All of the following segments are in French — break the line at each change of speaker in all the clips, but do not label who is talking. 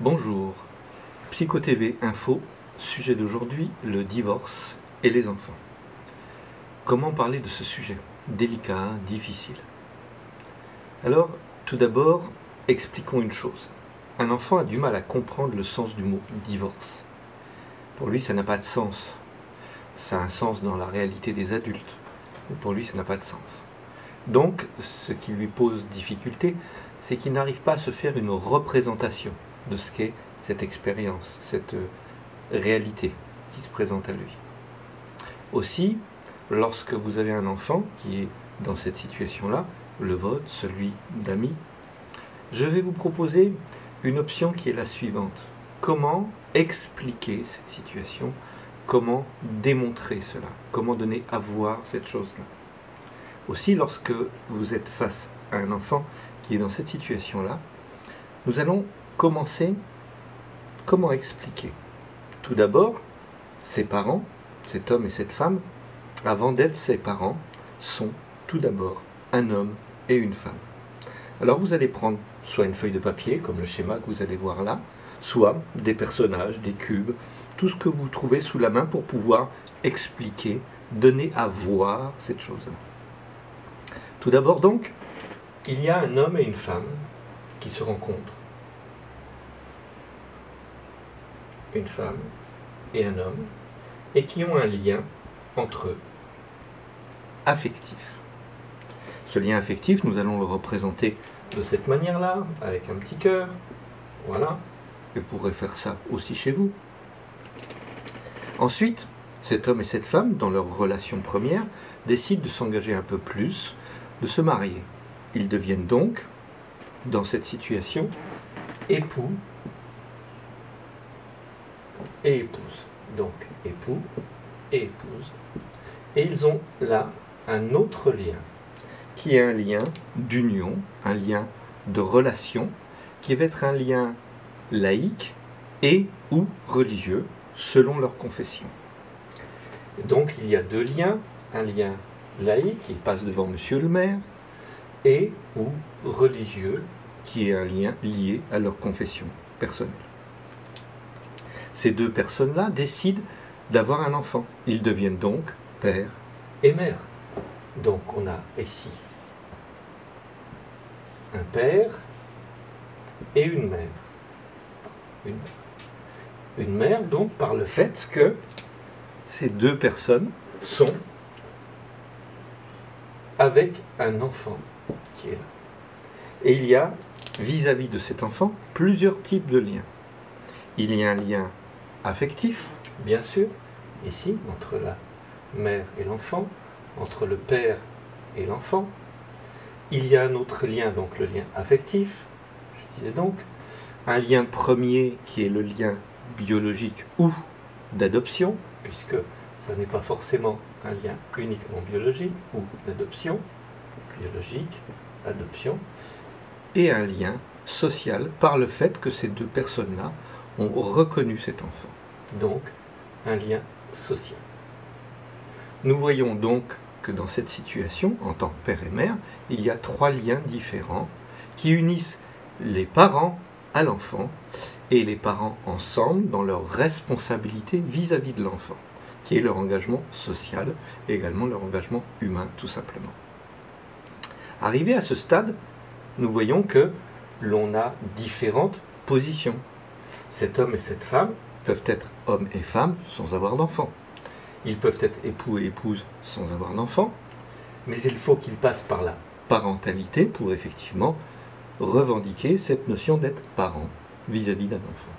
Bonjour, Psycho TV Info, sujet d'aujourd'hui, le divorce et les enfants. Comment parler de ce sujet délicat, difficile? Alors, tout d'abord, expliquons une chose. Un enfant a du mal à comprendre le sens du mot divorce. Pour lui, ça n'a pas de sens. Ça a un sens dans la réalité des adultes, mais pour lui, ça n'a pas de sens. Donc, ce qui lui pose difficulté, c'est qu'il n'arrive pas à se faire une représentation de ce qu'est cette expérience, cette réalité qui se présente à lui. Aussi, lorsque vous avez un enfant qui est dans cette situation-là, le vôtre, celui d'amis, je vais vous proposer une option qui est la suivante. Comment expliquer cette situation? Comment démontrer cela? Comment donner à voir cette chose-là? Aussi, lorsque vous êtes face à un enfant qui est dans cette situation-là, nous allons commencer. Comment expliquer? Tout d'abord, ses parents, cet homme et cette femme, avant d'être ses parents, sont tout d'abord un homme et une femme. Alors vous allez prendre soit une feuille de papier, comme le schéma que vous allez voir là, soit des personnages, des cubes, tout ce que vous trouvez sous la main pour pouvoir expliquer, donner à voir cette chose-là. Tout d'abord donc, il y a un homme et une femme qui se rencontrent. Une femme et un homme, et qui ont un lien entre eux, affectif. Ce lien affectif, nous allons le représenter de cette manière-là, avec un petit cœur, voilà, et vous pourrez faire ça aussi chez vous. Ensuite, cet homme et cette femme, dans leur relation première, décident de s'engager un peu plus, de se marier. Ils deviennent donc, dans cette situation, époux et épouse. Donc, époux et épouse. Et ils ont là un autre lien, qui est un lien d'union, un lien de relation, qui va être un lien laïque et ou religieux, selon leur confession. Donc, il y a deux liens, un lien laïque, qui passe devant monsieur le maire, et ou religieux, qui est un lien lié à leur confession personnelle. Ces deux personnes-là décident d'avoir un enfant. Ils deviennent donc père et mère. Donc on a ici un père et une mère. Une mère, donc, par le fait que ces deux personnes sont avec un enfant qui est là. Et il y a, vis-à-vis de cet enfant, plusieurs types de liens. Il y a un lien affectif, bien sûr, ici, entre la mère et l'enfant, entre le père et l'enfant. Il y a un autre lien, donc le lien affectif, je disais donc, un lien premier qui est le lien biologique ou d'adoption, puisque ça n'est pas forcément un lien uniquement biologique ou d'adoption, biologique, adoption, et un lien social par le fait que ces deux personnes-là ont reconnu cet enfant. Donc, un lien social. Nous voyons donc que dans cette situation, en tant que père et mère, il y a trois liens différents qui unissent les parents à l'enfant et les parents ensemble dans leur responsabilité vis-à-vis de l'enfant, qui est leur engagement social et également leur engagement humain, tout simplement. Arrivé à ce stade, nous voyons que l'on a différentes positions. Cet homme et cette femme peuvent être homme et femme sans avoir d'enfant. Ils peuvent être époux et épouse sans avoir d'enfant, mais il faut qu'ils passent par la parentalité pour effectivement revendiquer cette notion d'être parent vis-à-vis d'un enfant.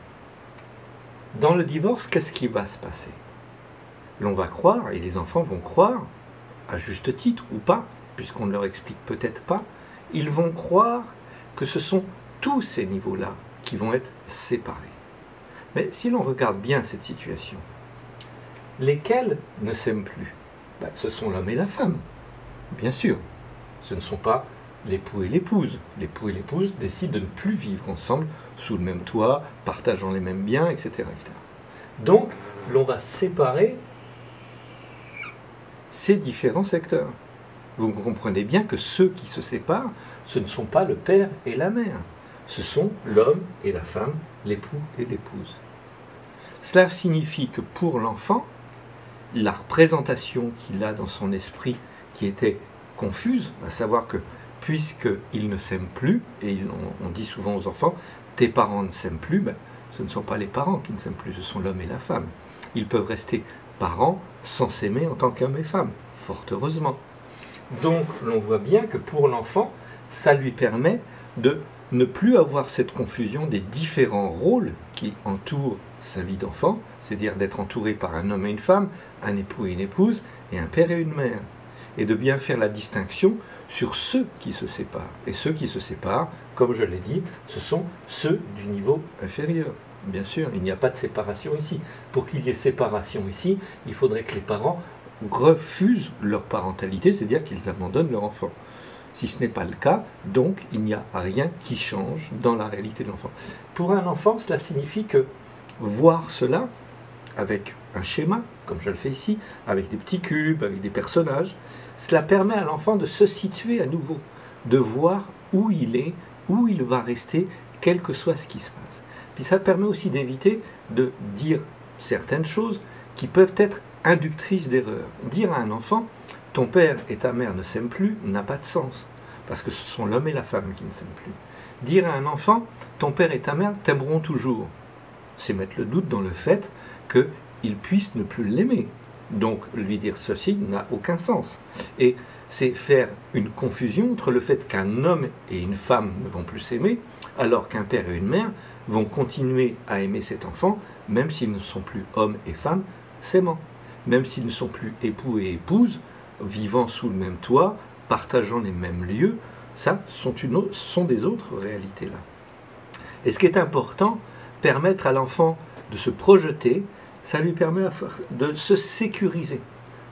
Dans le divorce, qu'est-ce qui va se passer? L'on va croire, et les enfants vont croire, à juste titre ou pas, puisqu'on ne leur explique peut-être pas, ils vont croire que ce sont tous ces niveaux-là qui vont être séparés. Mais si l'on regarde bien cette situation, lesquels ne s'aiment plus? Ce sont l'homme et la femme, bien sûr. Ce ne sont pas l'époux et l'épouse. L'époux et l'épouse décident de ne plus vivre ensemble sous le même toit, partageant les mêmes biens, etc. etc. Donc, l'on va séparer ces différents secteurs. Vous comprenez bien que ceux qui se séparent, ce ne sont pas le père et la mère. Ce sont l'homme et la femme l'époux et l'épouse. Cela signifie que pour l'enfant, la représentation qu'il a dans son esprit qui était confuse, à savoir que puisqu'ils ne s'aiment plus, et on dit souvent aux enfants, tes parents ne s'aiment plus, ben, ce ne sont pas les parents qui ne s'aiment plus, ce sont l'homme et la femme. Ils peuvent rester parents sans s'aimer en tant qu'homme et femme, fort heureusement. Donc l'on voit bien que pour l'enfant, ça lui permet de ne plus avoir cette confusion des différents rôles qui entourent sa vie d'enfant, c'est-à-dire d'être entouré par un homme et une femme, un époux et une épouse, et un père et une mère, et de bien faire la distinction sur ceux qui se séparent. Et ceux qui se séparent, comme je l'ai dit, ce sont ceux du niveau inférieur. Bien sûr, il n'y a pas de séparation ici. Pour qu'il y ait séparation ici, il faudrait que les parents refusent leur parentalité, c'est-à-dire qu'ils abandonnent leur enfant. Si ce n'est pas le cas, donc il n'y a rien qui change dans la réalité de l'enfant. Pour un enfant, cela signifie que voir cela avec un schéma, comme je le fais ici, avec des petits cubes, avec des personnages, cela permet à l'enfant de se situer à nouveau, de voir où il est, où il va rester, quel que soit ce qui se passe. Puis ça permet aussi d'éviter de dire certaines choses qui peuvent être inductrices d'erreur. Dire à un enfant, ton père et ta mère ne s'aiment plus, n'a pas de sens, parce que ce sont l'homme et la femme qui ne s'aiment plus. Dire à un enfant, ton père et ta mère t'aimeront toujours, c'est mettre le doute dans le fait qu'il puisse ne plus l'aimer. Donc lui dire ceci n'a aucun sens. Et c'est faire une confusion entre le fait qu'un homme et une femme ne vont plus s'aimer, alors qu'un père et une mère vont continuer à aimer cet enfant, même s'ils ne sont plus hommes et femmes s'aimant, même s'ils ne sont plus époux et épouses, vivant sous le même toit, partageant les mêmes lieux. Ça, sont des autres réalités là. Et ce qui est important, permettre à l'enfant de se projeter, ça lui permet de se sécuriser,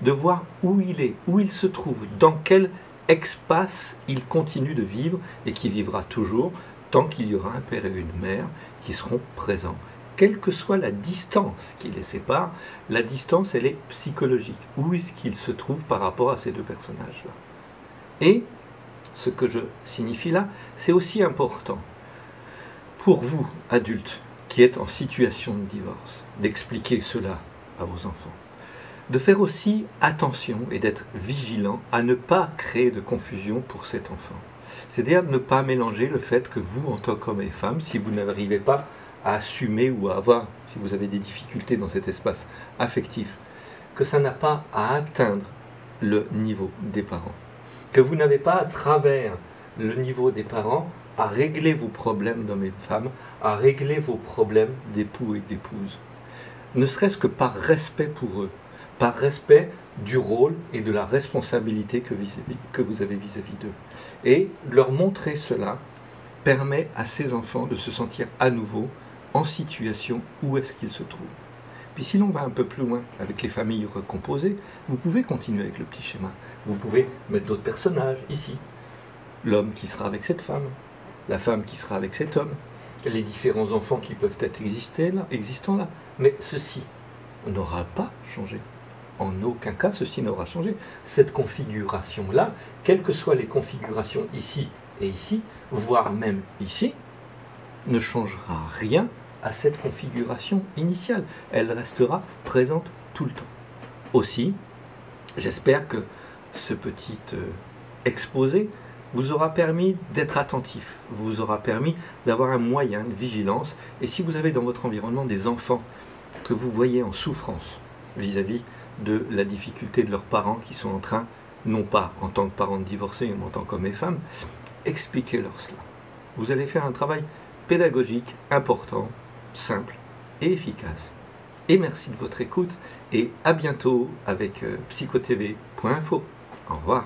de voir où il est, où il se trouve, dans quel espace il continue de vivre et qui vivra toujours tant qu'il y aura un père et une mère qui seront présents. Quelle que soit la distance qui les sépare, la distance, elle est psychologique. Où est-ce qu'il se trouve par rapport à ces deux personnages-là? Et ce que je signifie là, c'est aussi important pour vous, adultes, qui êtes en situation de divorce, d'expliquer cela à vos enfants. De faire aussi attention et d'être vigilant à ne pas créer de confusion pour cet enfant. C'est-à-dire de ne pas mélanger le fait que vous, en tant qu'homme et femme, si vous n'arrivez pas à assumer ou à avoir, si vous avez des difficultés dans cet espace affectif, que ça n'a pas à atteindre le niveau des parents. Que vous n'avez pas à travers le niveau des parents à régler vos problèmes d'hommes et de femmes, à régler vos problèmes d'époux et d'épouses. Ne serait-ce que par respect pour eux, par respect du rôle et de la responsabilité que vous avez vis-à-vis d'eux. Et leur montrer cela permet à ces enfants de se sentir à nouveau en situation où est-ce qu'ils se trouvent. Puis si l'on va un peu plus loin avec les familles recomposées, vous pouvez continuer avec le petit schéma. Vous pouvez mettre d'autres personnages ici. L'homme qui sera avec cette femme, la femme qui sera avec cet homme, les différents enfants qui peuvent être existants là. Mais ceci n'aura pas changé. En aucun cas, ceci n'aura changé. Cette configuration-là, quelles que soient les configurations ici et ici, voire même ici, ne changera rien à cette configuration initiale. Elle restera présente tout le temps. Aussi, j'espère que ce petit exposé vous aura permis d'être attentif, vous aura permis d'avoir un moyen de vigilance. Et si vous avez dans votre environnement des enfants que vous voyez en souffrance vis-à-vis de la difficulté de leurs parents qui sont en train, non pas en tant que parents divorcés, mais en tant qu'hommes et femmes, expliquez-leur cela. Vous allez faire un travail pédagogique important, simple et efficace. Et merci de votre écoute et à bientôt avec psychotv.info. Au revoir.